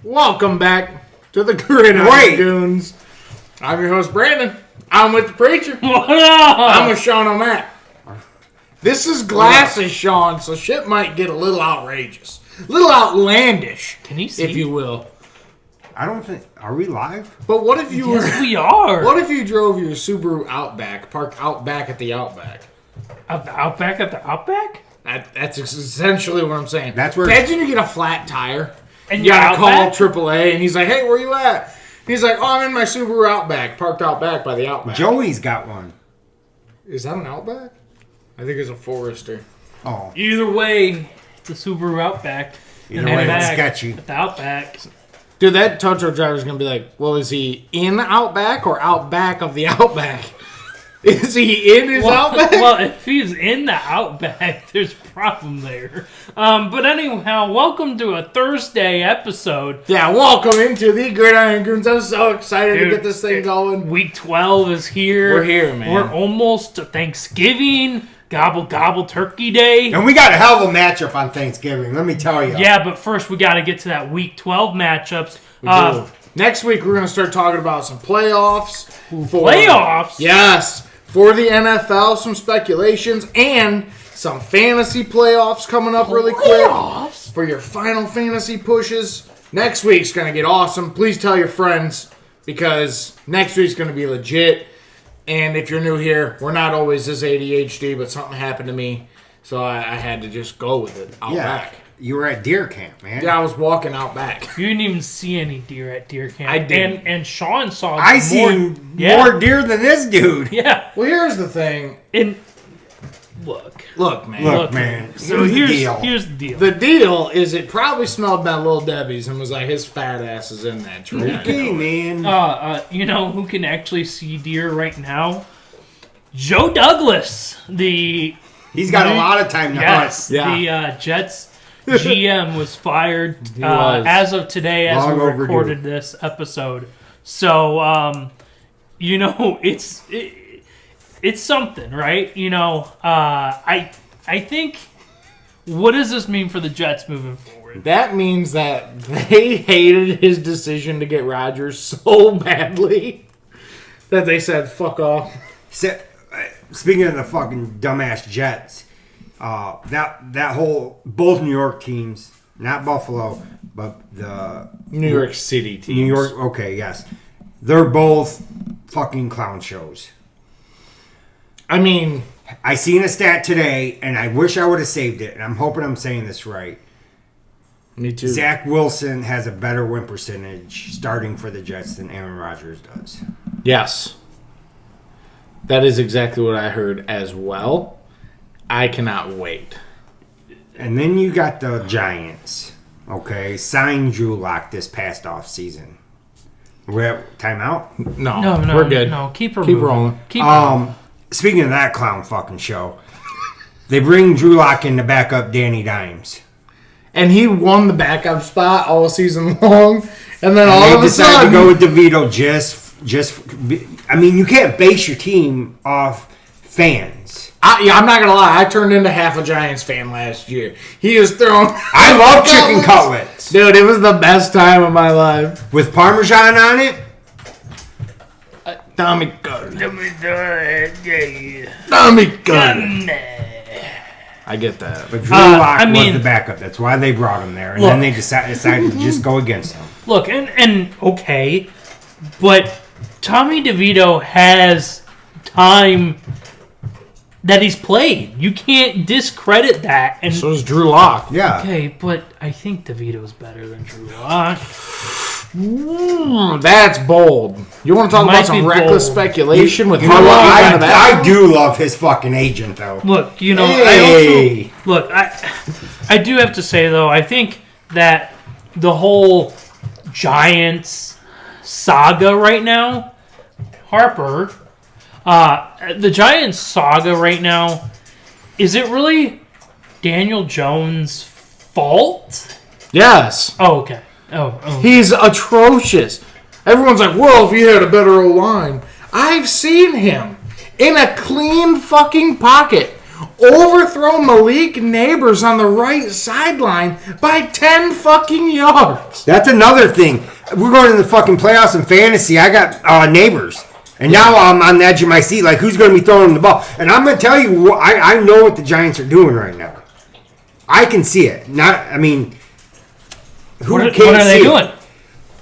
Welcome back to the Gridiron Goons. I'm your host, Brandon. I'm with the preacher. What up? I'm with Sean O'Mac. This is glasses, Sean, so shit might get a little outrageous. A little outlandish, Can you see? if you will. I don't think... Are we live? But what if you Yes, we are. What if you drove your Subaru Outback, parked out back at the Outback? At the Outback? At the Outback? That's essentially what I'm saying. That's where... Imagine you get a flat tire. And You gotta call Outback? AAA, and he's like, "Hey, where you at?" He's like, "Oh, I'm in my Subaru Outback, parked out back by the Outback." Joey's got one. Is that an Outback? I think it's a Forester. Oh. Either way, it's a Subaru Outback. Either way, it's Outback. sketchy. At the Outback. Dude, that tow truck driver's gonna be like, "Well, is he in Outback or out back of the Outback? Is he in his Outback?" Well, if he's in the Outback, there's a problem there. But anyhow, welcome to a Thursday episode. Yeah, welcome into the Gridiron Goons. I'm so excited to get this thing going. Week 12 is here. We're here, man. We're almost to Thanksgiving. Gobble, gobble, turkey day. And we got a hell of a matchup on Thanksgiving, let me tell you. Yeah, but first we got to get to that Week 12 matchups. We do. Next week, we're going to start talking about some playoffs. Playoffs? Yes. For the NFL, some speculations, and some fantasy playoffs coming up really quick. Playoffs? For your final fantasy pushes. Next week's going to get awesome. Please tell your friends, because next week's going to be legit. And if you're new here, we're not always this ADHD, but something happened to me, so I had to just go with it out back. You were at deer camp, man. Yeah, I was walking out back. You didn't even see any deer at deer camp. I didn't. And Sean saw I seen more deer than this dude. Yeah. Well, here's the thing. And look, Look, man. So here's the deal. The deal is it probably smelled that Little Debbie's and was like, his fat ass is in that tree. Okay, man. You know who can actually see deer right now? Joe Douglas, He's got a lot of time to yes, hunt. Yeah. the Jets GM was fired was. as of today, as Long we overdue. recorded this episode. So, you know, it's something, right? You know, I think. What does this mean for the Jets moving forward? That means that they hated his decision to get Rodgers so badly that they said, fuck off. Speaking of the fucking dumbass Jets, that whole, both New York teams, not Buffalo, but the New York City teams. New York, okay, yes. They're both fucking clown shows. I mean, I seen a stat today, and I wish I would have saved it, and I'm hoping I'm saying this right. me too. Zach Wilson has a better win percentage starting for the Jets than Aaron Rodgers does. Yes. That is exactly what I heard as well. I cannot wait. And then you got the Giants, okay? Signed Drew Lock this past off season. We're at timeout? No, we're good. No, keep rolling. rolling. Speaking of that clown fucking show, they bring Drew Lock in to back up Danny Dimes. And he won the backup spot all season long. And then all They of a decided sudden, to go with Devito I mean, you can't base your team off fans. I'm not going to lie. I turned into half a Giants fan last year. He was throwing... I love chicken cutlets. Dude, it was the best time of my life. With Parmesan on it? Tommy Gunn. Tommy Gunn. Tommy Gunn. I get that. But Drew Lock was mean- the backup. That's why they brought him there. And Look. then they decided to just go against him. Look, and okay, but Tommy DeVito has time that he's played. You can't discredit that. And So is Drew Lock. Yeah. okay, but I think DeVito's better than Drew Lock. That's bold. You want to talk Might about some be reckless bold. speculation with You know Drew what? Lock into that? I do love his fucking agent, though. Look, you know, Hey. I do have to say though, I think that the whole Giants saga right now, Harper, the Giants saga right now, is it really Daniel Jones' fault? Yes. Oh, okay. Oh. He's atrocious. Everyone's like, well, if he had a better O-line. I've seen him in a clean fucking pocket overthrow Malik Neighbors on the right sideline by 10 fucking yards. That's another thing. We're going to the fucking playoffs in fantasy. I got Neighbors. And now I'm on the edge of my seat. Like, who's going to be throwing the ball? And I'm going to tell you, I know what the Giants are doing right now. I can see it. What are they doing?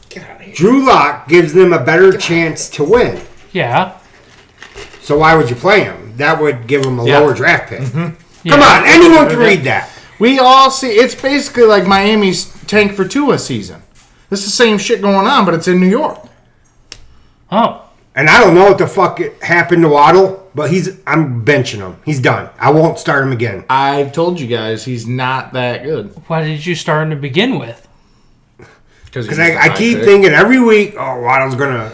Get out of here. Drew Lock gives them a better chance to win. Yeah. So why would you play him? That would give them a lower draft pick. Mm-hmm. Come on, anyone can read that. We all see, it's basically like Miami's tank for Tua season. It's the same shit going on, but it's in New York. Oh. And I don't know what the fuck happened to Waddle, but I'm benching him. He's done. I won't start him again. I've told you guys he's not that good. Why did you start him to begin with? Because I keep thinking every week, Waddle's gonna,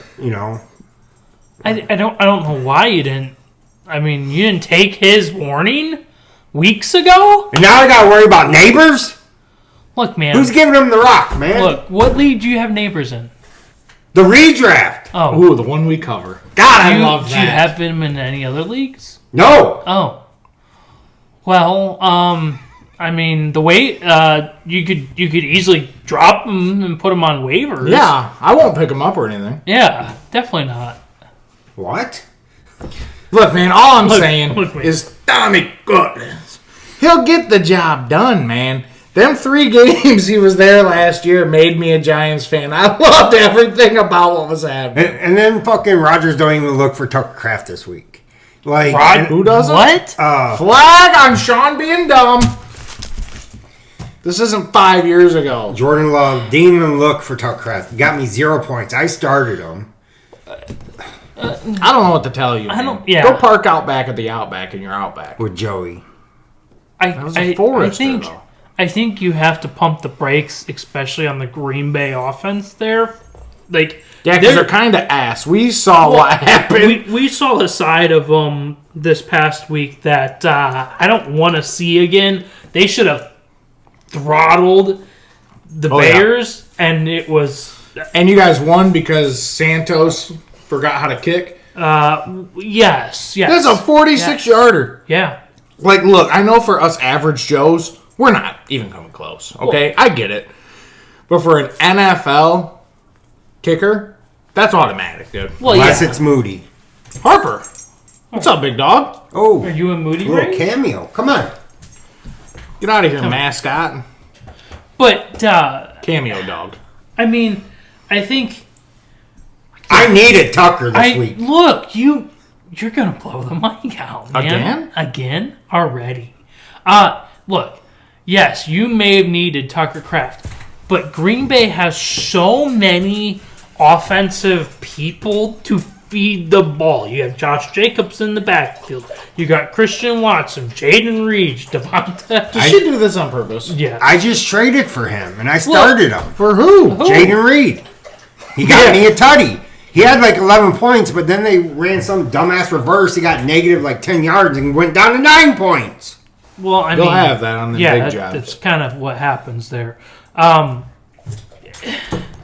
I don't know why you didn't. I mean, you didn't take his warning weeks ago? And now I gotta worry about Neighbors? Look, man. Who's giving him the rock, man? Look, what league do you have Neighbors in? The redraft. Oh. Ooh, the one we cover. God, I love Do that. you have him in any other leagues? No. Oh. Well, I mean, the way you could easily drop him and put him on waivers. Yeah, I won't pick him up or anything. Yeah, definitely not. What? Look, man, all I'm Look, saying man. is Tommy Goodness. He'll get the job done, man. Them 3 games he was there last year made me a Giants fan. I loved everything about what was happening. And then fucking Rodgers don't even look for Tucker Kraft this week. Like, Who doesn't? What? Flag on Sean being dumb. This isn't 5 years ago. Jordan Love didn't even look for Tucker Kraft. Got me 0 points. I started him. I don't know what to tell you. I don't- man. yeah. Go park out back at the Outback and you're Outback. With Joey. That was a Forester, though. I think you have to pump the brakes, especially on the Green Bay offense there. Like, Yeah, because they're kind of ass. We saw what happened. we saw the side of this past week that I don't want to see again. They should have throttled the Bears, and it was... And you guys won because Santos forgot how to kick? Yes. That's a 46-yarder. Yeah. Like, look, I know for us average Joes, we're not even coming close, okay? I get it. But for an NFL kicker, that's automatic, dude. Well, Unless it's Moody. Harper, what's up, big dog? Oh, Are you a Moody little Ray? cameo. Come on. Get out of here, mascot. But, Cameo dog. I mean, I think... I needed Tucker this week. Look, you're gonna blow the mic out, man. Again? Already. Look, yes, you may have needed Tucker Kraft, but Green Bay has so many offensive people to feed the ball. You have Josh Jacobs in the backfield. You got Christian Watson, Jaden Reed, Devonta. You should do this on purpose. Yeah. I just traded for him, and I started him. For who? Jaden Reed. He got me a tutty. He had like 11 points, but then they ran some dumbass reverse. He got negative like 10 yards and went down to 9 points. Well, I They'll mean, have that on the big jobs. That's kind of what happens there.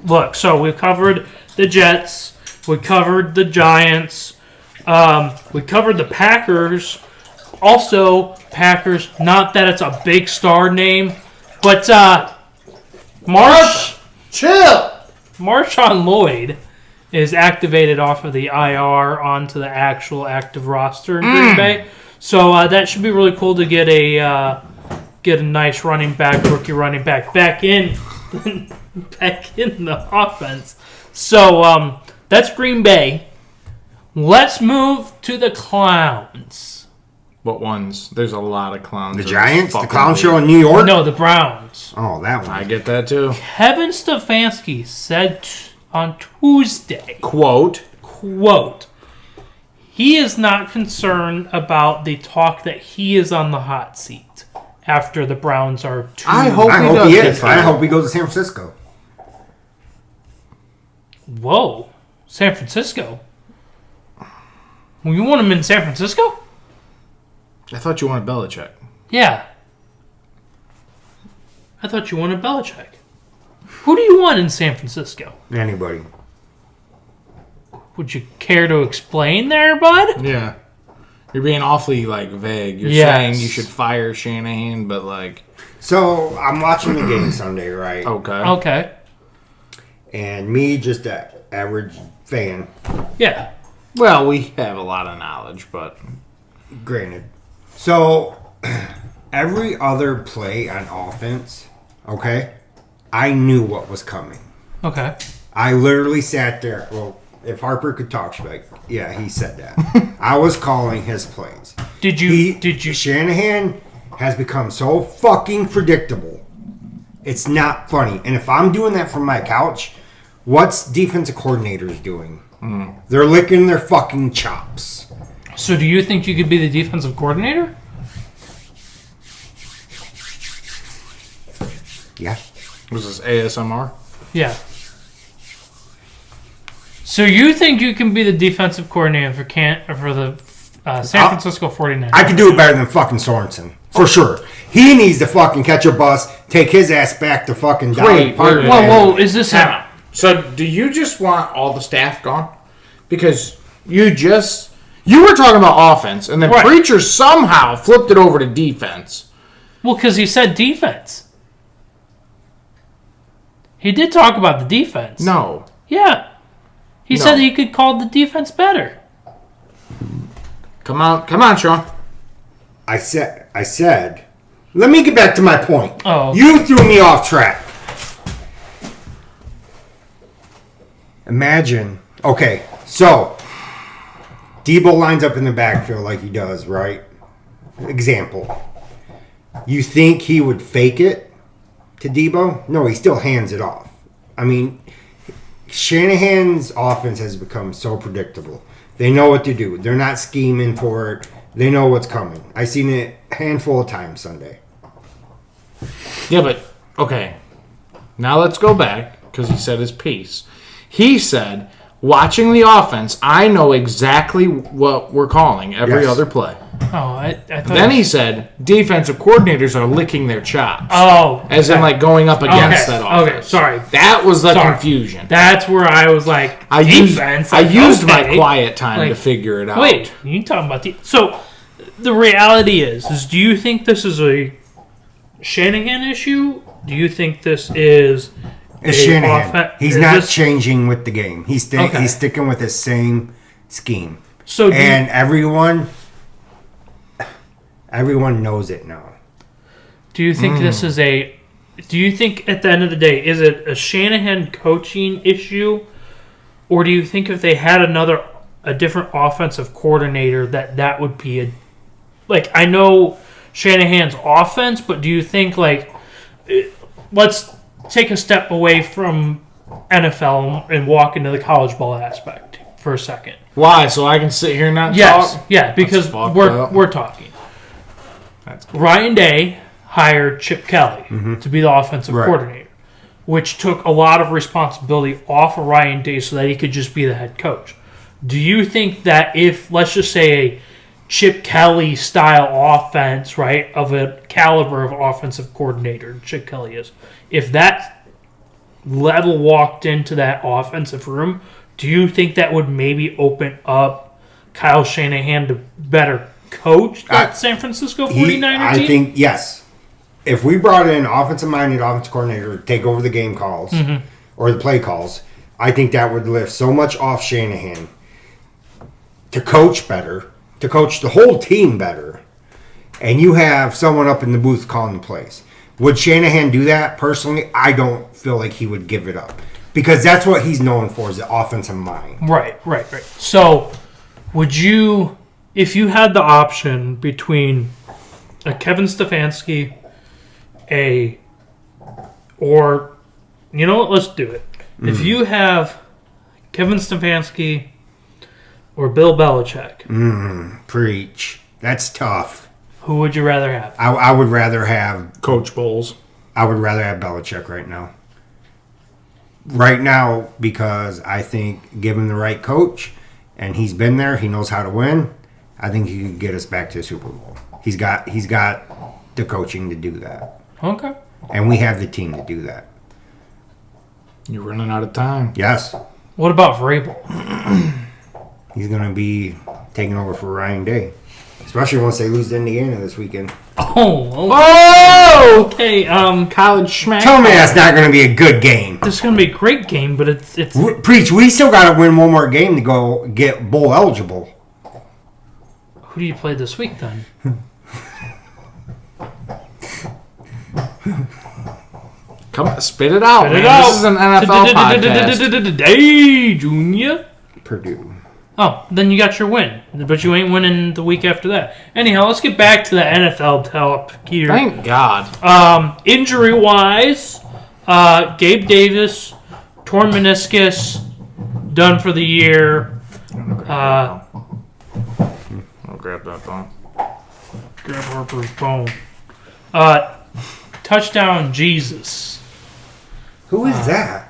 Look, so we covered the Jets, we covered the Giants, we covered the Packers. Also, Packers. Not that it's a big star name, but Marshawn Lloyd is activated off of the IR onto the actual active roster in Green Bay. So that should be really cool to get a nice rookie running back back in the offense. So that's Green Bay. Let's move to the Clowns. What ones? There's a lot of clowns. The in Giants? this The fucking clown league. show in New York? No, the Browns. Oh, that one. I get that too. Kevin Stefanski said on Tuesday, Quote. he is not concerned about the talk that he is on the hot seat after the Browns are too... I hope I he hope does he get is. fired. I hope he goes to San Francisco. Whoa. San Francisco? Well, you want him in San Francisco? I thought you wanted Belichick. Yeah. I thought you wanted Belichick. Who do you want in San Francisco? Anybody. Would you care to explain there, bud? Yeah. You're being awfully, like, vague. You're Yes. saying you should fire Shanahan, but, like... So, I'm watching the game Sunday, right? Okay. Okay. And me, just an average fan, Yeah. Well, we have a lot of knowledge, but... granted. So, every other play on offense, okay, I knew what was coming. Okay. I literally sat there. Well, if Harper could talk, she'd be like, yeah, he said that. I was calling his plays. Did you? Shanahan has become so fucking predictable. It's not funny. And if I'm doing that from my couch, what's defensive coordinators doing? They're licking their fucking chops. So do you think you could be the defensive coordinator? Yeah. Was this ASMR? Yeah. So you think you can be the defensive coordinator for the San Francisco 49ers? I could do it better than fucking Sorensen. For sure. He needs to fucking catch a bus, take his ass back to fucking Dolly Parton. Whoa, is this Time out. So, do you just want all the staff gone? Because you were talking about offense, and then Right. Preacher somehow flipped it over to defense. Well, because he said defense. He did talk about the defense. No. Yeah. He No. said he could call the defense better. Come on, Sean. I said, let me get back to my point. Oh. You threw me off track. Imagine, okay, so Debo lines up in the backfield like he does, right? Example. You think he would fake it to Debo? No, he still hands it off. I mean, Shanahan's offense has become so predictable. They know what to do. They're not scheming for it. They know what's coming. I've seen it a handful of times Sunday. Yeah, but, okay. Now let's go back, because he said his piece. He said, watching the offense, I know exactly what we're calling every Yes. other play. Oh, I thought. Then he said, defensive coordinators are licking their chops. Oh. As in, like, going up against Okay, that offense. okay, sorry. That was the Sorry. confusion. That's where I was like, I defense. used my okay. quiet time Like, to figure it out. Wait, you talking about so the reality is do you think this is a Shanahan issue? Do you think this is It's Shanahan. He's is not this- changing with the game. He's Okay. he's sticking with his same scheme. So do And everyone knows it now. do you think this is a? Do you think at the end of the day is it a Shanahan coaching issue, or do you think if they had a different offensive coordinator that would be a like I know Shanahan's offense, but do you think like let's take a step away from NFL and walk into the college ball aspect for a second? Why? So I can sit here and not Yes, talk? yeah, because fucked we're up. we're talking. That's cool. Ryan Day hired Chip Kelly to be the offensive Right. coordinator, which took a lot of responsibility off of Ryan Day so that he could just be the head coach. Do you think that if, let's just say, a Chip Kelly style offense, right, of a caliber of offensive coordinator, Chip Kelly is, if that level walked into that offensive room, do you think that would maybe open up Kyle Shanahan to better coach that San Francisco 49er team? I think, yes. If we brought in offensive-minded offensive coordinator to take over the game calls or the play calls, I think that would lift so much off Shanahan to coach better, to coach the whole team better, and you have someone up in the booth calling the plays. Would Shanahan do that? Personally, I don't feel like he would give it up because that's what he's known for is the offensive mind. Right. So, would you, if you had the option between a Kevin Stefanski, or, you know what, let's do it. If you have Kevin Stefanski or Bill Belichick, Preach. That's tough. who would you rather have? I would rather have Coach Bowles. I would rather have Belichick right now. Right now, because I think given the right coach, and he's been there, he knows how to win. I think he could get us back to the Super Bowl. He's got the coaching to do that, Okay. and we have the team to do that. You're running out of time. Yes, What about Vrabel? he's going to be taking over for Ryan Day. Especially once they lose to Indiana this weekend. Oh, okay. College schmack. Tell me that's not going to be a good game. This is going to be a great game, but it's Preach, we still got to win one more game to go get bowl eligible. Who do you play this week then? Come on, spit it out, Spit man. it out. This is an NFL podcast. Hey, Junior. Purdue. Oh, then you got your win, but you ain't winning the week after that. Anyhow, let's get back to the NFL talk here. Thank God. Injury-wise, Gabe Davis, torn meniscus, done for the year. I'll grab that phone. Grab Harper's bone. Touchdown Jesus. Who is that?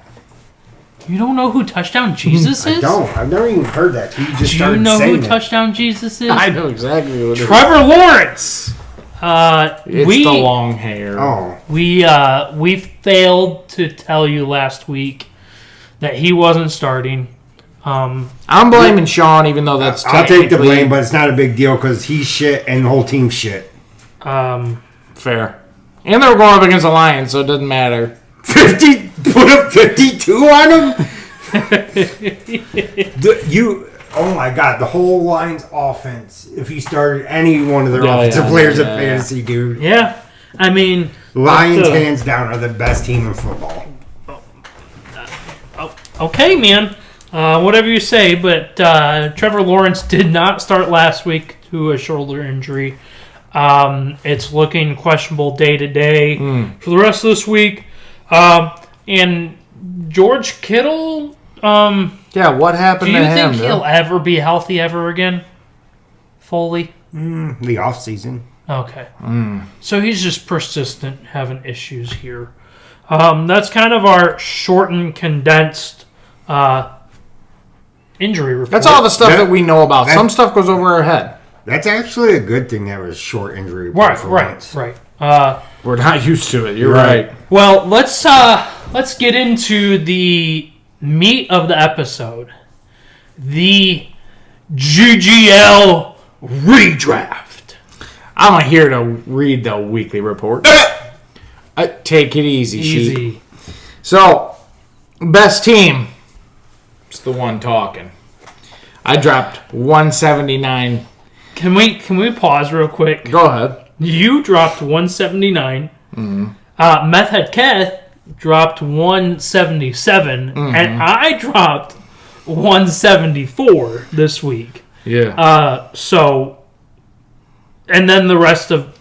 You don't know who Touchdown Jesus is? I don't. I've never even heard that. You just Do you started know saying who it. Touchdown Jesus is? I know exactly what it is. Trevor Lawrence. It's the long hair. Oh. We failed to tell you last week that he wasn't starting. I'm blaming Sean, even though that's I'll take the technically blame, but it's not a big deal because he's shit and the whole team's shit. fair. And they were going up against the Lions, so it doesn't matter. 50, put up 52 on him? Oh my God, the whole Lions offense, if you started any one of their offensive players in fantasy, dude. Yeah, I mean... Lions, hands down, are the best team in football. Okay, man. Whatever you say, but Trevor Lawrence did not start last week to a shoulder injury. It's looking questionable day to day for the rest of this week. And George Kittle... what happened to him? Do you think he'll ever be healthy ever again? Fully? The off season. Okay. So he's just persistent, having issues here. That's kind of our shortened, condensed injury report. That's all the stuff that we know about. Some stuff goes over our head. That's actually a good thing that was short injury report for once. Right. We're not used to it. You're right. Well, let's get into the meat of the episode. The GGL redraft. I'm here to read the weekly report. Take it easy, sheep. So, best team. It's the one talking. I dropped 179. Can we pause real quick? Go ahead. You dropped 179. Meth Head Keth dropped 177. And I dropped 174 this week. Yeah. And then the rest of...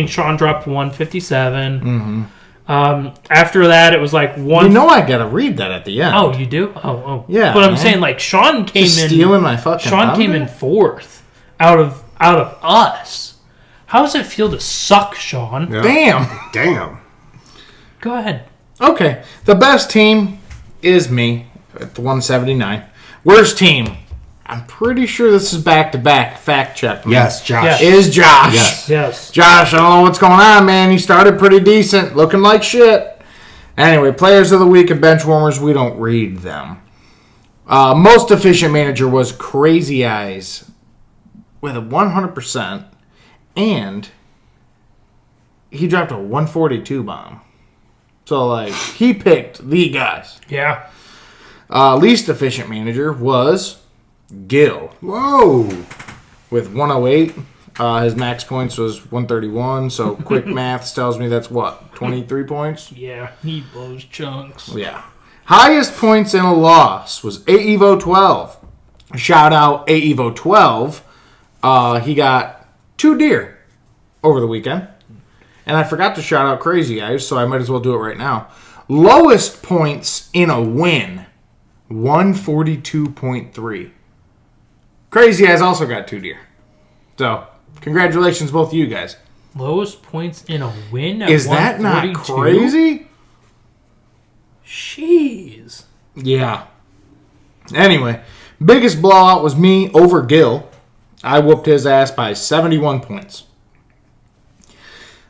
Sean dropped 157. After that, it was like one... You know I gotta read that at the end. Oh, you do? Oh. Yeah, But I'm saying, like, Sean came Just in... stealing my fucking Sean came in fourth out of us. How does it feel to suck, Sean? Yeah. Damn. Go ahead. Okay. The best team is me at the 179. Worst team. I'm pretty sure this is back-to-back. Fact check. Yes, Josh. Yes. Is Josh. Yes. Josh, I don't know what's going on, man. He started pretty decent, looking like shit. Anyway, players of the week and bench warmers, we don't read them. Most efficient manager was Crazy Eyes with a 100%, and he dropped a 142 bomb. So, like, he picked the guys. Yeah. Least efficient manager was Gil. Whoa. With 108. His max points was 131. So quick maths tells me that's what? 23 points? Yeah. He blows chunks. Yeah. Highest points in a loss was AEVO 12. Shout out AEVO 12. He got 2 deer over the weekend. And I forgot to shout out Crazy Eyes, so I might as well do it right now. Lowest points in a win, 142.3. Crazy Eyes also got 2 deer. So, congratulations both of you guys. Lowest points in a win at Is that not 142? crazy? Jeez. Yeah. Anyway, biggest blowout was me over Gil. I whooped his ass by 71 points.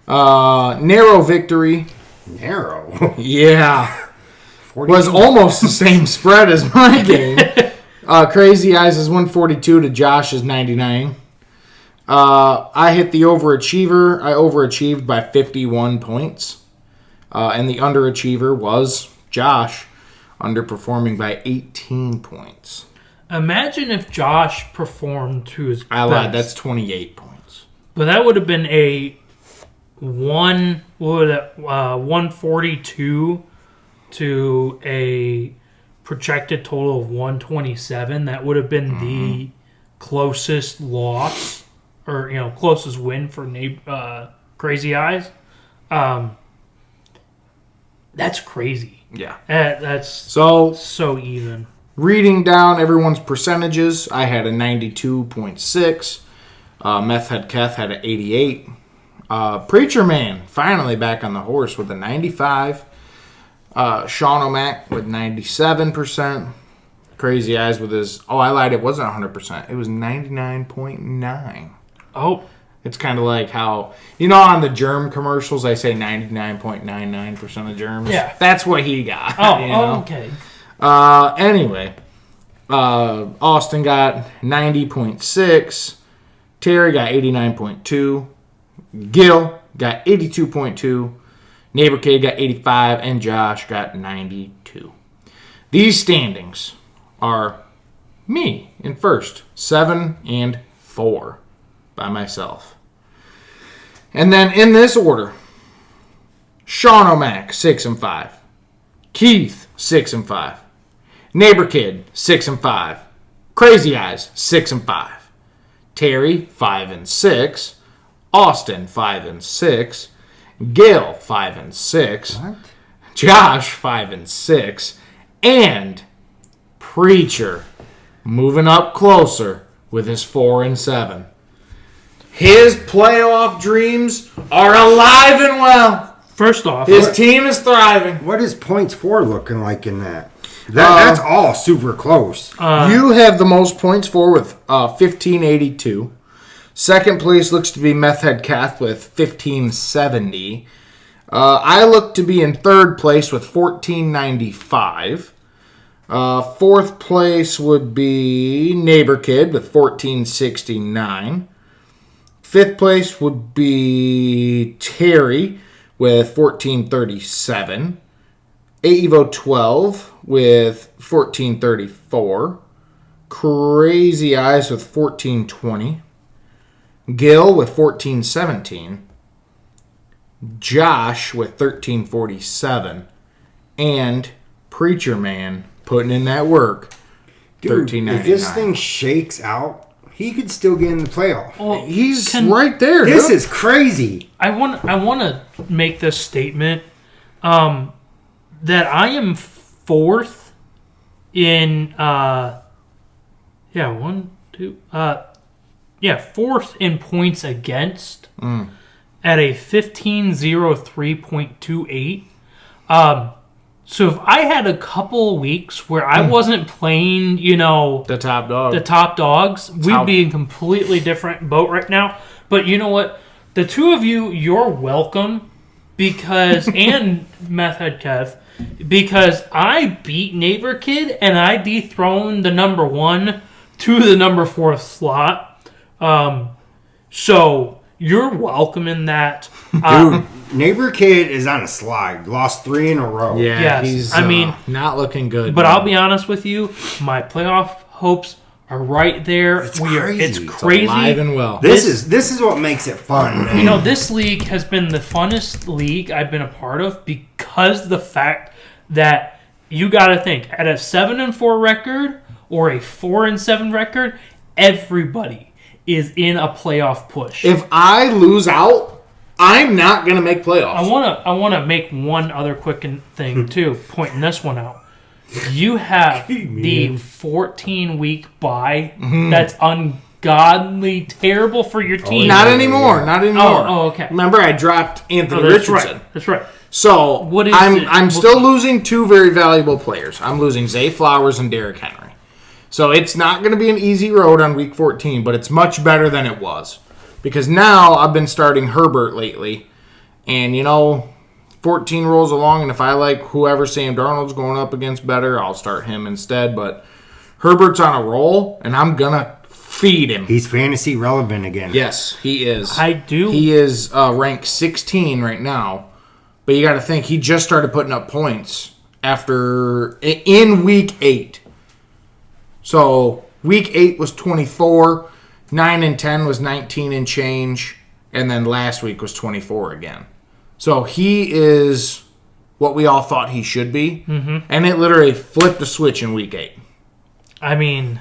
Narrow victory. Narrow? Yeah. Was almost the same spread as my game. Crazy Eyes is 142 to Josh's 99. I hit the overachiever. I overachieved by 51 points. And the underachiever was Josh, underperforming by 18 points. Imagine if Josh performed to his I best. lied. That's 28 points. But that would have been a 142 to a projected total of 127. That would have been the closest loss, or closest win for Crazy Eyes. That's crazy. Yeah. That's so even. Reading down everyone's percentages, I had a 92.6. Meth Head Keth had an 88. Preacher Man finally back on the horse with a 95. Sean O'Mac with 97%. Crazy Eyes with his... Oh, I lied. It wasn't 100%. It was 99.9. Oh. It's kind of like how... on the germ commercials, they say 99.99% of germs? Yeah. That's what he got. Oh, okay. Anyway, Austin got 90.6. Terry got 89.2. Gil got 82.2. Neighbor Kid got 85. And Josh got 92. These standings are me in first, 7 and 4 by myself. And then in this order, Sean O'Mac, 6 and 5. Keith, 6 and 5. Neighbor Kid, 6 and 5. Crazy Eyes, 6 and 5. Terry, 5 and 6. Austin, 5 and 6. Gil, 5 and 6. What? Josh, 5 and 6. And Preacher, moving up closer with his 4 and 7. His playoff dreams are alive and well. First off, His team is thriving. What is points for looking like in that? That's all super close. You have the most points for with 1582. Second place looks to be Meth Head Kath with 1570. I look to be in third place with 1495. Fourth place would be Neighbor Kid with 1469. Fifth place would be Terry with 1437. Evo 12 with 1434. Crazy Eyes with 1420. Gil with 1417. Josh with 1347. And Preacher Man putting in that work. Dude, 1399. if this thing shakes out, he could still get in the playoff. well, He's right there. This dude. is crazy. I want to make this statement that I am fourth in fourth in points against at a 1503.28. So if I had a couple of weeks where I wasn't playing, the top dog. the top dogs, we'd be in a completely different boat right now. But you know what? The two of you, you're welcome because, and Meth Head Kev, because I beat Neighbor Kid and I dethroned the number 1 to the number 4 slot. So you're welcome in that. Dude, Neighbor Kid is on a slide. Lost 3 in a row. Yeah, Yes, he's not looking good. But I'll be honest with you, my playoff hopes are right there. It's It's crazy. crazy. alive and well. This is what makes it fun. Man. This league has been the funnest league I've been a part of because of the fact that you got to think at a 7-4 record or a 4-7 record, everybody is in a playoff push. If I lose out, I'm not gonna make playoffs. I wanna make one other quick thing too, pointing this one out. You have the 14-week bye. That's ungodly terrible for your team. Not anymore. Not anymore. Oh, okay. Remember, I dropped Anthony That's Richardson. right. That's right. So What is I'm still losing 2 very valuable players. I'm losing Zay Flowers and Derrick Henry. So it's not going to be an easy road on week 14, but it's much better than it was. Because now I've been starting Herbert lately. And, 14 rolls along, and if I like whoever Sam Darnold's going up against better, I'll start him instead. But Herbert's on a roll, and I'm going to feed him. He's fantasy relevant again. Yes, he is. I do. He is ranked 16 right now. But you got to think, he just started putting up points in week 8. So week 8 was 24. 9 and 10 was 19 and change. And then last week was 24 again. So he is what we all thought he should be. Mm-hmm. And it literally flipped the switch in week 8. I mean,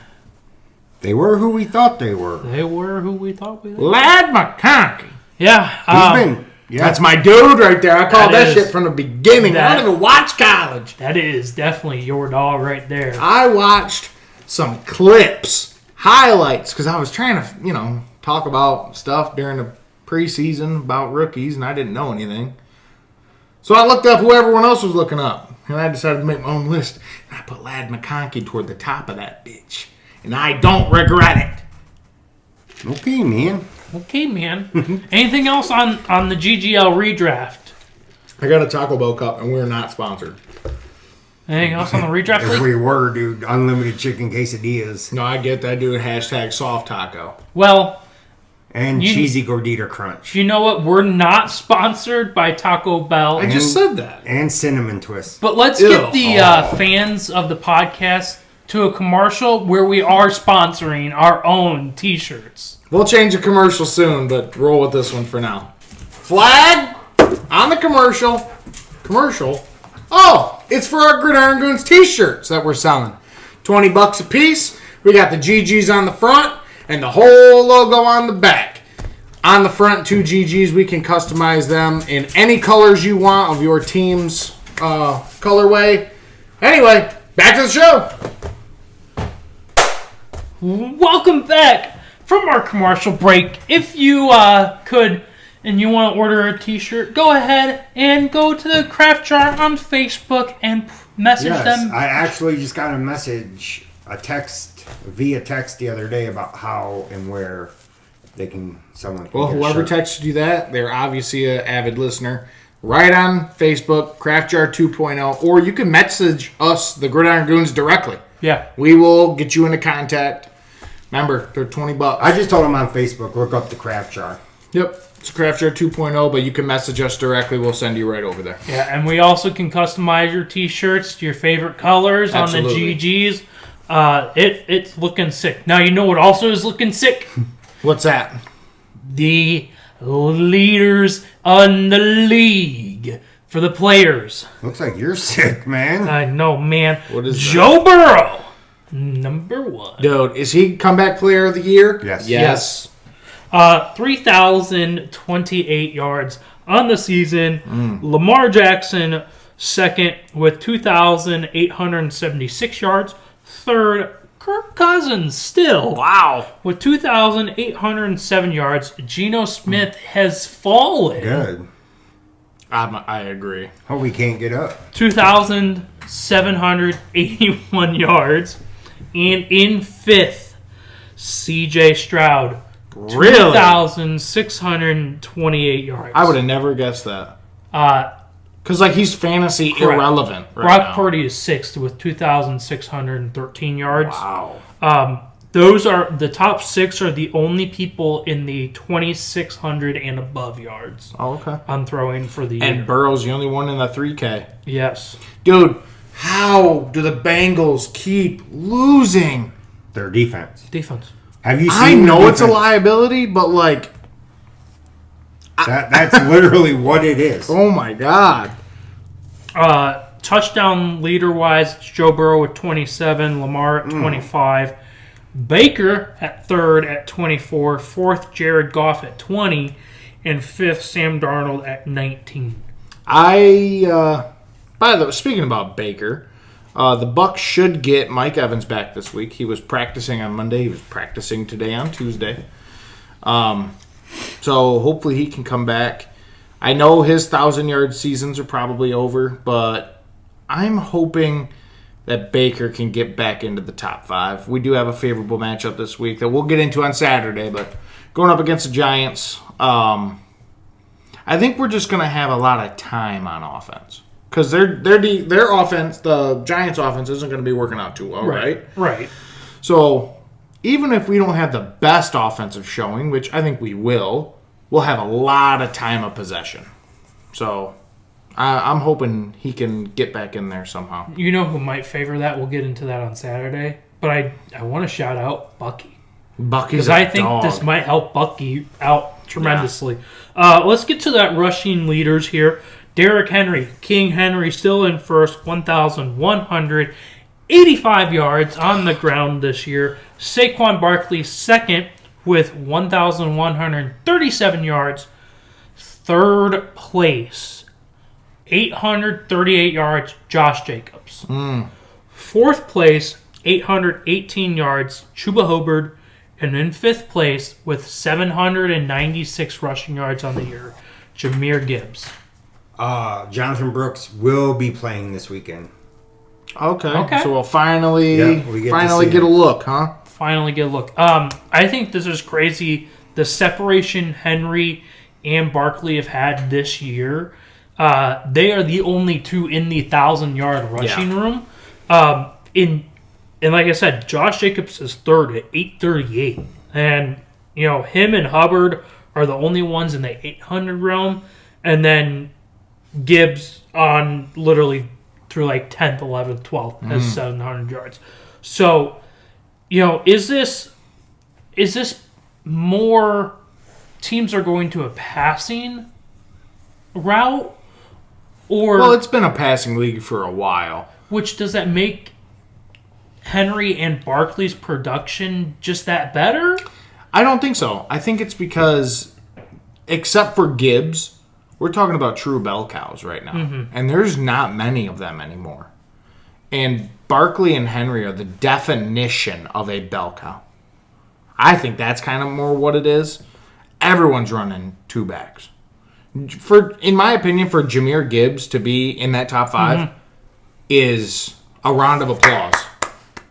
They were who we thought they were. they were who we thought we were. Lad McConkey. Yeah. He's been. Yeah. That's my dude right there. I called that is- shit from the beginning. I don't even watch college. That is definitely your dog right there. I watched some clips, highlights, because I was trying to, talk about stuff during the preseason about rookies, and I didn't know anything. So I looked up who everyone else was looking up, and I decided to make my own list. And I put Lad McConkey toward the top of that bitch, and I don't regret it. Okay, man. Okay, man. Anything else on the GGL redraft? I got a Taco Bell cup, and we're not sponsored. Anything else on the redraft If league? we were, dude, unlimited chicken quesadillas No, I get that, dude. Hashtag soft taco. Well, and cheesy gordita crunch you know what? We're not sponsored by Taco Bell. I just said that. and cinnamon twists. But let's Ew. get the fans of the podcast to a commercial where we are sponsoring our own T-shirts. We'll change the commercial soon, but roll with this one for now. Flag on the commercial. Commercial. Oh, it's for our Gridiron Goons t-shirts that we're selling. $20 a piece. We got the GGs on the front and the whole logo on the back. On the front, 2 GGs. We can customize them in any colors you want of your team's colorway. Anyway, back to the show. Welcome back from our commercial break. If you could and you want to order a T-shirt, go ahead and go to the Craft Jar on Facebook and message them. I actually just got via text the other day about how and where someone can Well, get a whoever shirt. texted you that, they're obviously an avid listener. Right on Facebook, Craft Jar 2.0, or you can message us, the Gridiron Goons, directly. Yeah. We will get you into contact. Remember, they're $20. I just told them on Facebook, look up the craft jar. Yep. It's Craft Jar 2.0, but you can message us directly. We'll send you right over there. Yeah, and we also can customize your T-shirts to your favorite colors Absolutely. on the GGs. It's looking sick. Now, you know what also is looking sick? What's that? The leaders on the league for the players. Looks like you're sick, man. I know, man. What is Joe Burrow, number 1. Dude, is he comeback player of the year? Yes. Yes. 3,028 yards on the season. Lamar Jackson, second with 2,876 yards. Third, Kirk Cousins still. Wow. With 2,807 yards. Geno Smith has fallen. Good. I agree. Hope we can't get up. 2,781 yards. And in fifth, C.J. Stroud. Really? 2,628 yards. I would have never guessed that. Because, he's fantasy Correct. irrelevant right Brock now. Purdy is sixth with 2,613 yards. Wow. Those are the top 6 are the only people in the 2,600 and above yards Oh, okay. on throwing for the And year. Burrow's the only one in the 3K. Yes. Dude, how do the Bengals keep losing? Their defense. Defense. Have you seen I know their it's a defense? liability, but That's literally what it is. oh my God. Touchdown leader-wise, it's Joe Burrow with 27, Lamar at 25, Baker at third at 24, fourth Jared Goff at 20, and fifth Sam Darnold at 19. By the way, speaking about Baker, the Bucs should get Mike Evans back this week. He was practicing on Monday. He was practicing today on Tuesday. So hopefully he can come back. I know his 1,000-yard seasons are probably over, but I'm hoping that Baker can get back into the top 5. We do have a favorable matchup this week that we'll get into on Saturday, but going up against the Giants, I think we're just going to have a lot of time on offense. Because their offense, the Giants' offense, isn't going to be working out too well, right? Right. So even if we don't have the best offensive showing, which I think we will, we'll have a lot of time of possession. So I'm hoping he can get back in there somehow. You know who might favor that? We'll get into that on Saturday. But I want to shout out Bucky. Bucky's Because I think this might help Bucky out tremendously. Let's get to that rushing leaders here. Derrick Henry, King Henry, still in first, 1,185 yards on the ground this year. Saquon Barkley, second, with 1,137 yards. Third place, 838 yards, Josh Jacobs. Fourth place, 818 yards, Chuba Hubbard. And in fifth place, with 796 rushing yards on the year, Jahmyr Gibbs. Jonathan Brooks will be playing this weekend. Okay. So we'll finally get get a look, huh? Finally get a look. I think this is crazy. The separation Henry and Barkley have had this year. They are the only two in the 1,000-yard rushing room. And like I said, Josh Jacobs is third at 838. And, him and Hubbard are the only ones in the 800 realm. And then Gibbs on literally through like 10th, 11th, 12th has 700 yards. So, is this more teams are going to a passing route? Or, well, it's been a passing league for a while. Which does that make Henry and Barkley's production just that better? I don't think so. I think it's because, except for Gibbs, we're talking about true bell cows right now. And there's not many of them anymore. And Barkley and Henry are the definition of a bell cow. I think that's kind of more what it is. Everyone's running two backs. In my opinion, for Jahmyr Gibbs to be in that top five is a round of applause.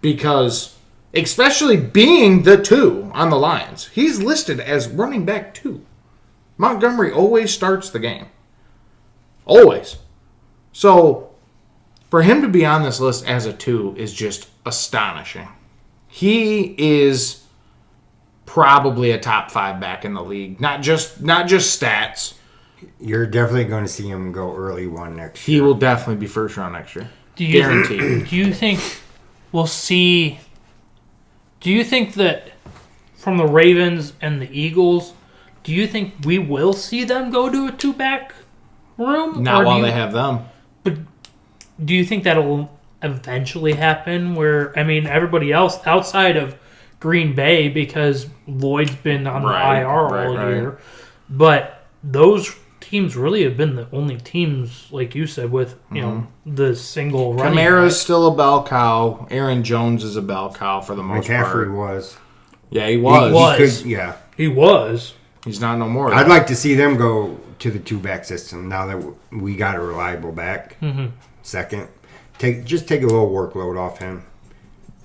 Because, especially being the two on the Lions, he's listed as running back 2. Montgomery always starts the game. Always. So, for him to be on this list as a 2 is just astonishing. He is probably a top 5 back in the league. Not just stats. You're definitely going to see him go early one next year. He will definitely be first round next year. Guaranteed. Do you think we'll see... Do you think that from the Ravens and the Eagles, do you think we will see them go to a two-back room? Not while they have them. But do you think that'll eventually happen where, everybody else outside of Green Bay, because Lloyd's been on the IR all year, but those teams really have been the only teams, like you said, with the single running Kamara's still a bell cow. Aaron Jones is a bell cow for the most part. McCaffrey was. Yeah, he was. He was. He's not no more. I'd like to see them go to the two-back system now that we got a reliable back. Second. Just take a little workload off him.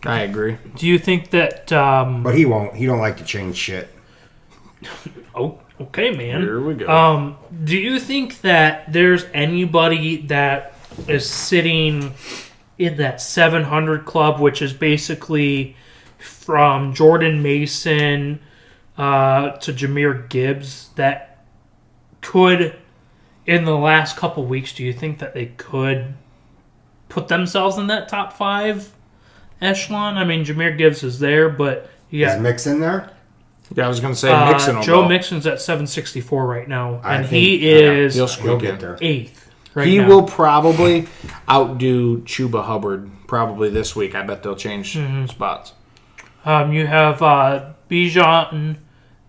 I agree. Do you think that... but he won't. He don't like to change shit. Oh, okay, man. Here we go. Do you think that there's anybody that is sitting in that 700 club, which is basically from Jordan Mason to Jahmyr Gibbs, that could, in the last couple weeks, do you think that they could put themselves in that top 5 echelon? Jahmyr Gibbs is there, but you got... Is Mixon there? Yeah, I was going to say Mixon. Joe Mixon's at 764 right now, and he'll get there. 8th. He will probably outdo Chuba Hubbard probably this week. I bet they'll change spots. You have Bijan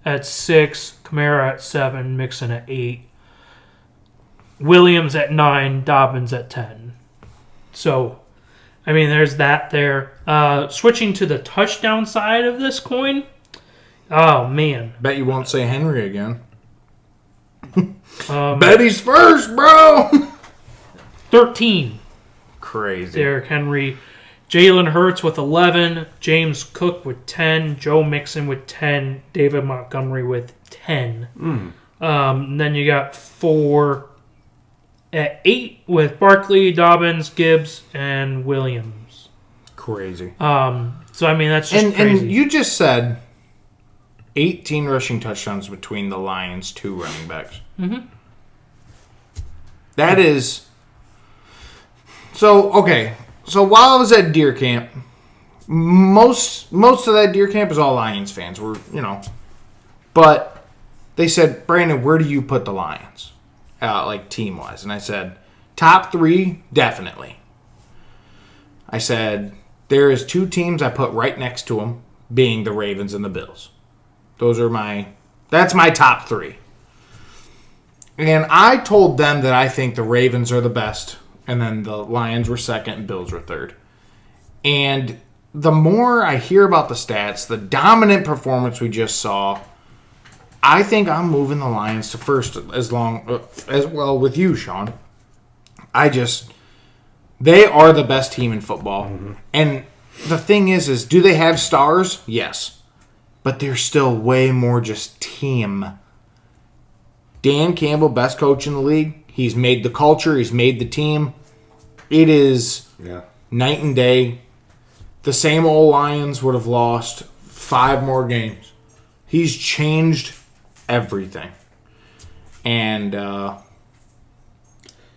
at 6, Kamara at 7, Mixon at 8, Williams at 9, Dobbins at 10. So, there's that there. Switching to the touchdown side of this coin. Oh, man. Bet you won't say Henry again. Bet he's first, bro. 13. Crazy. Derrick Henry. Jalen Hurts with 11. James Cook with 10. Joe Mixon with 10. David Montgomery with 10. Then you got 4 at 8 with Barkley, Dobbins, Gibbs, and Williams. crazy. So I mean, that's just crazy. And you just said 18 rushing touchdowns between the Lions' 2 running backs. Mm-hmm. That is... So, okay. So while I was at deer camp, most of that deer camp is all Lions fans. But they said, Brandon, where do you put the Lions? Like team-wise. And I said, top 3, definitely. I said, there is 2 teams I put right next to them, being the Ravens and the Bills. That's my top 3. And I told them that I think the Ravens are the best, and then the Lions were second and Bills were third. And the more I hear about the stats, the dominant performance we just saw, I think I'm moving the Lions to first as well with you, Sean. They are the best team in football. Mm-hmm. And the thing is do they have stars? Yes. But they're still way more just team. Dan Campbell, best coach in the league. He's made the culture. He's made the team. It is night and day. The same old Lions would have lost 5 more games. He's changed everything. And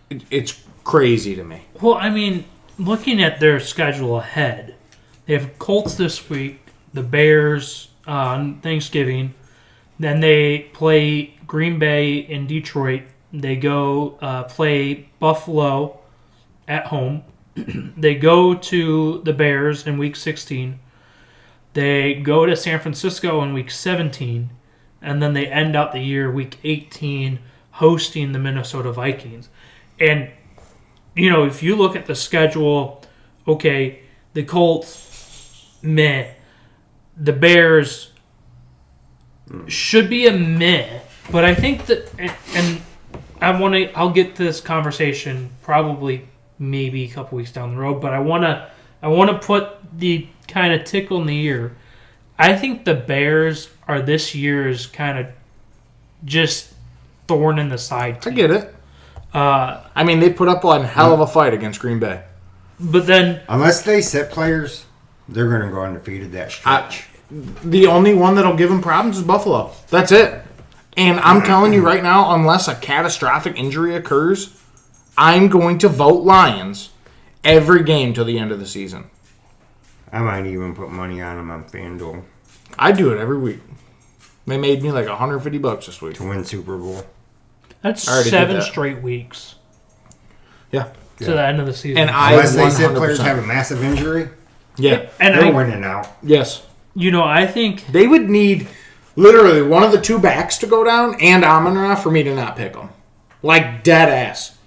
it's crazy to me. Well, I mean, looking at their schedule ahead, they have Colts this week, the Bears on Thanksgiving, then they play Green Bay and Detroit. They go play Buffalo at home. They go to the Bears in Week 16. They go to San Francisco in Week 17. And then they end out the year, Week 18, hosting the Minnesota Vikings. And, if you look at the schedule, okay, the Colts, meh. The Bears should be a meh. But I think that, and I'll get to this conversation probably maybe a couple weeks down the road, but I want to put the kind of tickle in the ear. I think the Bears are this year's kind of just thorn in the side team. I get it. They put up one hell of a fight against Green Bay. But then... Unless they sit players, they're going to go undefeated that stretch. The only one that'll give them problems is Buffalo. That's it. And I'm telling you right now, unless a catastrophic injury occurs, I'm going to vote Lions every game till the end of the season. I might even put money on them on FanDuel. I do it every week. They made me like $150 this week. To win Super Bowl. That's 7 straight weeks. Yeah. To the end of the season. And unless they said players have a massive injury, and they're winning out. Yes. I think... They would need literally one of the 2 backs to go down and Amon-Ra for me to not pick them. Like dead ass.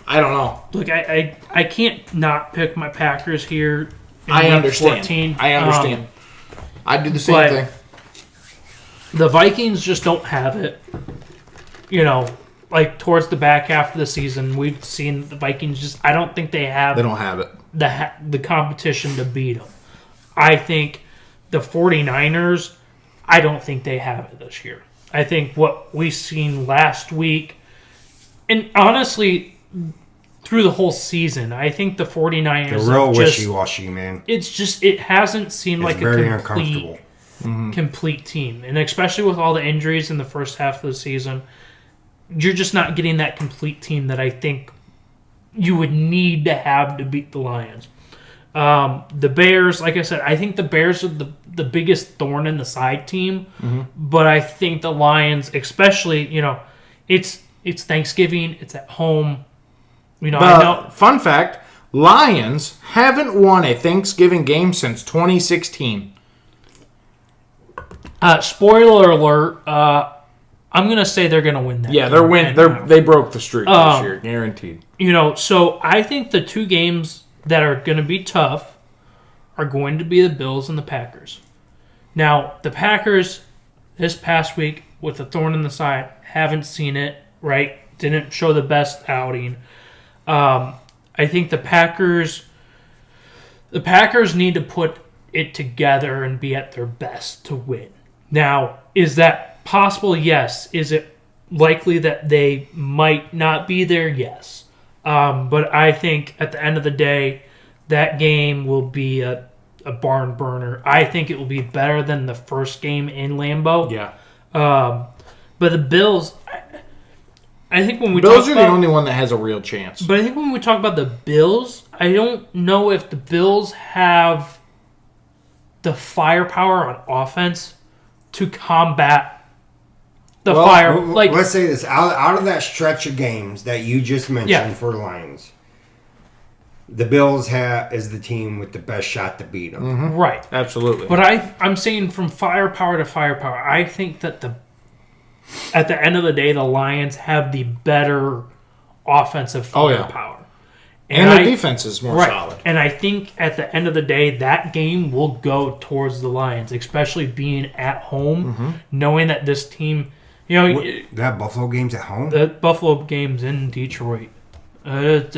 I don't know. Look, I can't not pick my Packers here. I understand. 14. I understand. I do the same thing. The Vikings just don't have it. Towards the back half of the season, we've seen the Vikings I don't think they have... They don't have it. The competition to beat them. I think the 49ers, I don't think they have it this year. I think what we've seen last week, and honestly, through the whole season, I think the 49ers... They're real wishy-washy, man. It's just, it hasn't seemed like very a complete team. And especially with all the injuries in the first half of the season, you're just not getting that complete team that I think you would need to have to beat the Lions. The Bears, like I said, I think the Bears are the biggest thorn in the side team. Mm-hmm. But I think the Lions, especially, it's Thanksgiving, it's at home. I know. Fun fact, Lions haven't won a Thanksgiving game since 2016. Spoiler alert, I'm going to say they're going to win that game. They broke the streak this year, guaranteed. So I think the 2 games that are going to be tough are going to be the Bills and the Packers. Now, the Packers this past week with the thorn in the side, haven't seen it, right? Didn't show the best outing. I think the Packers need to put it together and be at their best to win. Now, is that possible? Yes. Is it likely that they might not be there? Yes. But I think at the end of the day, that game will be a barn burner. I think it will be better than the first game in Lambeau. Yeah. But the Bills, I think when we Bills talk are about, the only one that has a real chance. But I think when we talk about the Bills, I don't know if the Bills have the firepower on offense to combat the fire. Like, let's say this: out of that stretch of games that you just mentioned for the Lions, the Bills is the team with the best shot to beat them. Mm-hmm. Right. Absolutely. But I'm saying from firepower to firepower, I think that at the end of the day, the Lions have the better offensive firepower. And their defense is more solid. And I think at the end of the day, that game will go towards the Lions, especially being at home, knowing that this team, that Buffalo game's at home. The Buffalo game's in Detroit. Dude,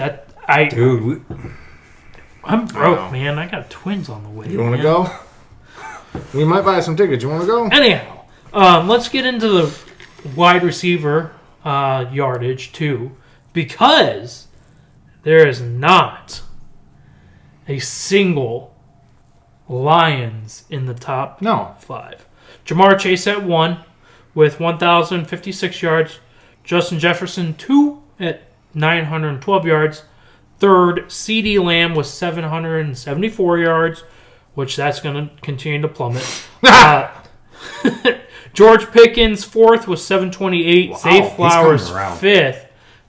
I'm broke, man. I got twins on the way. You want to go? We might buy some tickets. You want to go? Anyhow, let's get into the wide receiver yardage too, because there is not a single Lions in the top 5. Jamar Chase at 1 with 1,056 yards. Justin Jefferson 2 at 912 yards. Third, CeeDee Lamb with 774 yards, which that's going to continue to plummet. George Pickens, 4th with 728. Zay Flowers, 5th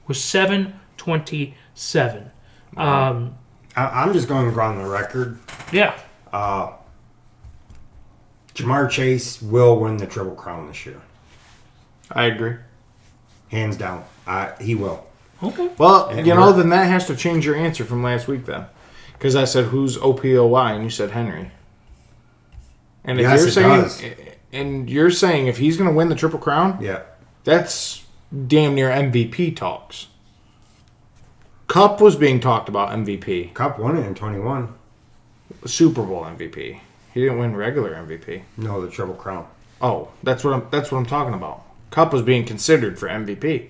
with 727. I'm just going to go on the record. Yeah. Jamar Chase will win the Triple Crown this year. I agree. Hands down. He will. Okay. Well, then that has to change your answer from last week then. Because I said, who's OPOY? And you said Henry. And if you're saying if he's going to win the Triple Crown, that's damn near MVP talks. Cup was being talked about MVP. Cup won it in 21. Super Bowl MVP. He didn't win regular MVP. No, the Triple Crown. Oh, that's what I'm talking about. Cup was being considered for MVP.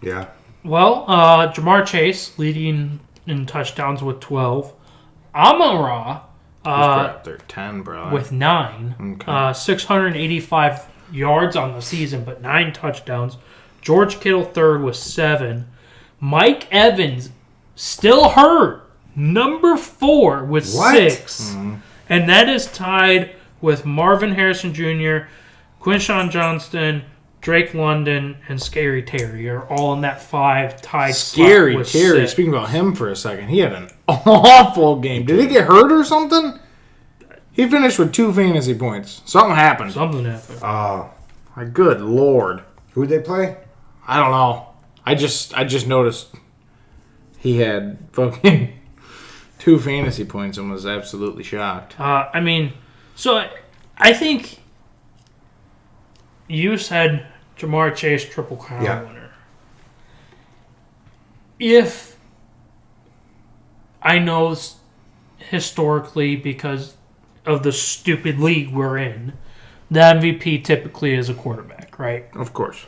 Yeah. Well, Jamar Chase leading in touchdowns with 12. Amon-Ra 10, bro. with 9. Okay. 685 yards on the season, but 9 touchdowns. George Kittle 3rd with 7. Mike Evans still hurt. Number 4 with 6. And that is tied with Marvin Harrison Jr., Quinshawn Johnston, Drake London, and Scary Terry are all in that 5 tied Scary spot with Terry. 6. Speaking about him for a second, he had an awful game. Did he get hurt or something? He finished with 2 fantasy points. Something happened. Something happened. My good lord. Who'd they play? I don't know. I just noticed he had fucking 2 fantasy points and was absolutely shocked. So I think you said Jamar Chase Triple Crown winner. If I know historically, because of the stupid league we're in, the MVP typically is a quarterback, right? Of course.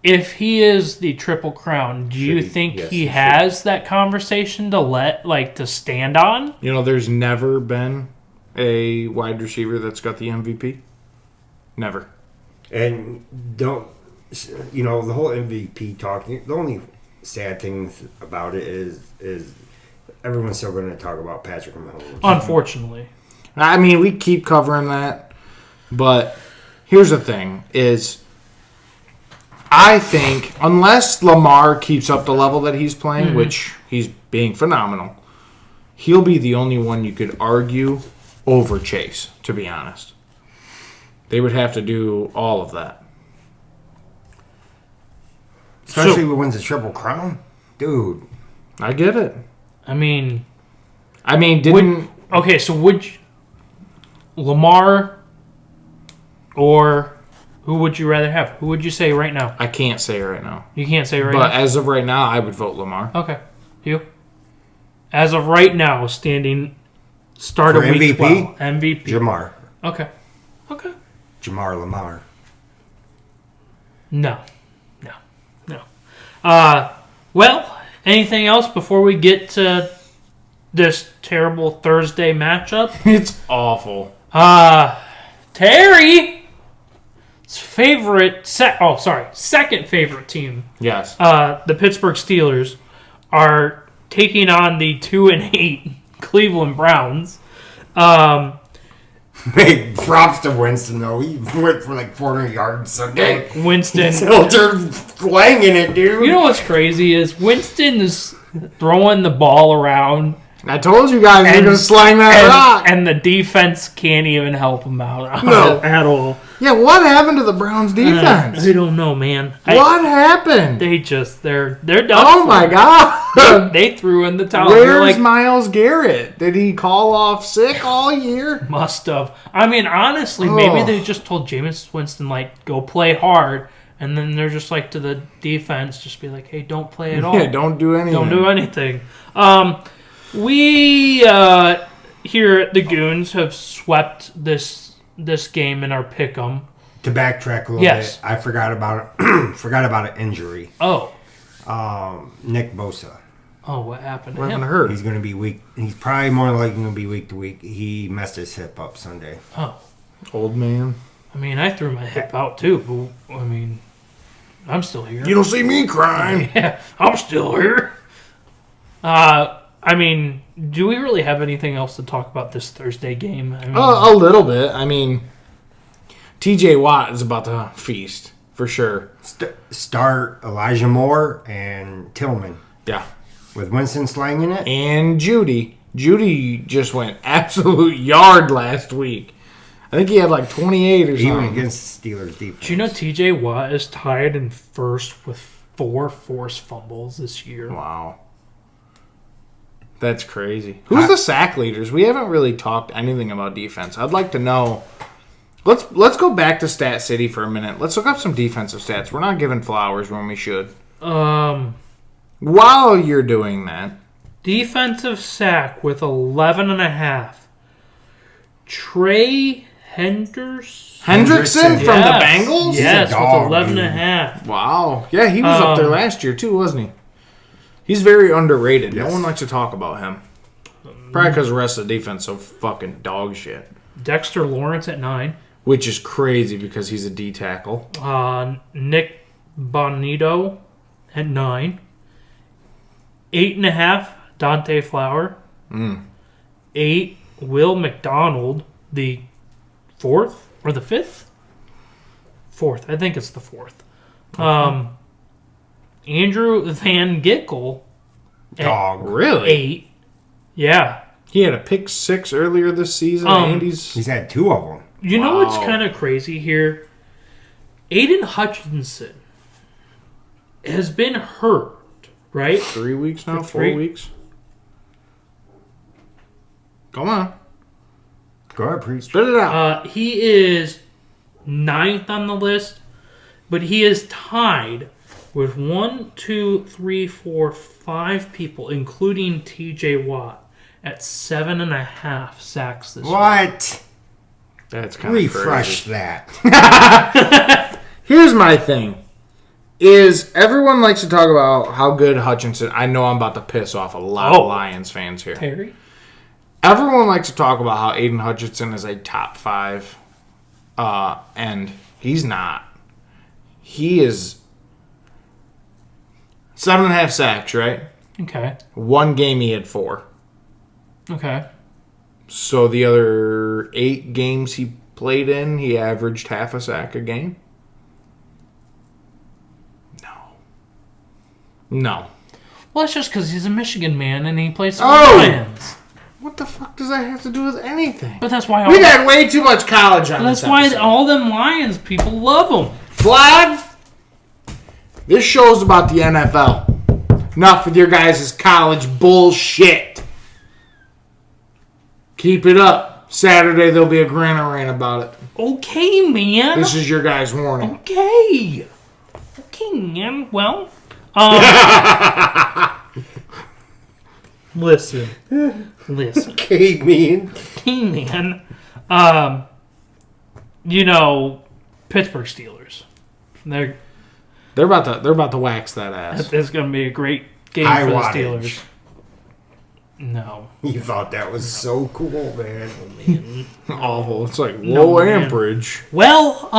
If he is the Triple Crown, do you think he has that conversation to stand on? There's never been a wide receiver that's got the MVP. Never. And the whole MVP talk, the only sad thing about it is everyone's still going to talk about Patrick Mahomes. Unfortunately. I mean, we keep covering that, but here's the thing is I think unless Lamar keeps up the level that he's playing, which he's being phenomenal, he'll be the only one you could argue over Chase, to be honest. They would have to do all of that. Especially when he wins a Triple Crown? Dude. I get it. Would Lamar or who would you rather have? Who would you say right now? I can't say right now. You can't say right now? But as of right now, I would vote Lamar. Okay. You? As of right now, standing start of week 12. MVP? Jamar. Okay. Jamar Lamar. No. Anything else before we get to this terrible Thursday matchup? It's awful. Terry's second favorite team. Yes. The Pittsburgh Steelers are taking on the 2-8 Cleveland Browns. Hey, props to Winston, though. He went for like 400 yards Sunday. Winston. They're slanging it, dude. You know what's crazy is Winston is throwing the ball around. I told you guys you're going to slang that rock. And the defense can't even help him out No. at all. Yeah, what happened to the Browns defense? I don't know, man. What happened? They're done. Oh my god! They threw in the towel. Where's Myles Garrett? Did he call off sick all year? Must have. I mean, honestly, maybe they just told Jameis Winston, like, go play hard. And then they're just like to the defense, just be like, hey, don't play at all. Yeah, don't do anything. Don't do anything. We here at the Goons have swept this game in our pick'em. To backtrack a little bit, I forgot about an injury. Oh. Nick Bosa. Oh, what happened to What him? happened to her? He's going to be weak. He's probably more likely going to be week to week. He messed his hip up Sunday. Oh. Old man. I mean, I threw my hip out too, but I mean, I'm still here. You don't see me crying. Yeah, I'm still here. I mean, do we really have anything else to talk about this Thursday game? I mean, A little bit. I mean, T.J. Watt is about to feast for sure. Start Elijah Moore and Tillman. Yeah. With Winston slanging it. And Judy. Judy just went absolute yard last week. I think he had like 28 or something. Even against the Steelers defense. do you know T.J. Watt is tied in first with 4 forced fumbles this year? Wow. That's crazy. Who's the sack leaders? We haven't really talked anything about defense. I'd like to know. Let's go back to Stat City for a minute. Let's look up some defensive stats. We're not giving flowers when we should. While you're doing that. Defensive sack with 11.5. Trey Hendrickson from the Bengals? Yes, dog, with 11.5. Wow. Yeah, he was up there last year too, wasn't he? He's very underrated. Yes. No one likes to talk about him. Probably because the rest of the defense is so fucking dog shit. Dexter Lawrence at 9. Which is crazy because he's a D tackle. Nick Bonito at 9. 8.5, Dante Flower. 8, Will McDonald, the 4th or the 5th? 4th. I think it's the 4th. Okay. Andrew Van Gickel. Dog. Really? 8. Yeah. He had a pick 6 earlier this season. He's had 2 of them. You know what's kind of crazy here? Aiden Hutchinson has been hurt, right? 3 weeks now? 4 weeks? Come on. Go ahead, preach. Spit it out. He is 9th on the list, but he is tied with 1, 2, 3, 4, 5 people, including T.J. Watt, at 7.5 sacks this year. What? That's kind of refresh crazy. that. Here's my thing. Is everyone likes to talk about how good Hutchinson... I know I'm about to piss off a lot of Lions fans here. Terry? Everyone likes to talk about how Aiden Hutchinson is a top 5 end. He's not. He is 7.5 sacks, right? Okay. One game he had 4. Okay. So the other 8 games he played in, he averaged half a sack a game? No. Well, it's just because he's a Michigan man and he plays for the Lions. What the fuck does that have to do with anything? But that's why We've had way too much college on that's this why episode. all them Lions people love him. Vlad, this show's about the NFL. Enough with your guys' college bullshit. Keep it up. Saturday there'll be a rant about it. Okay, man. This is your guys' warning. Okay, man. Well, listen. Okay, man. Okay, man. Pittsburgh Steelers. They're about to wax that ass. It's going to be a great game High for the wattage. Steelers. No. You thought that was so cool, man. Awful. It's like No, low man. amperage. Well,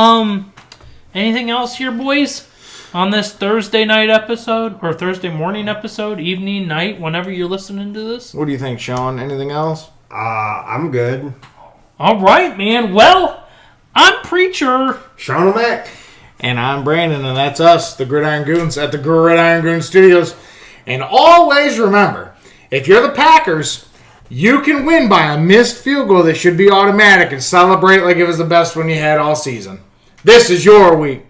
anything else here, boys? On this Thursday night episode, or Thursday morning episode, evening, night, whenever you're listening to this? What do you think, Sean? Anything else? I'm good. All right, man. Well, I'm Preacher. Sean O'Mac. And I'm Brandon, and that's us, the Gridiron Goons, at the Gridiron Goons Studios. And always remember, if you're the Packers, you can win by a missed field goal that should be automatic and celebrate like it was the best one you had all season. This is your week.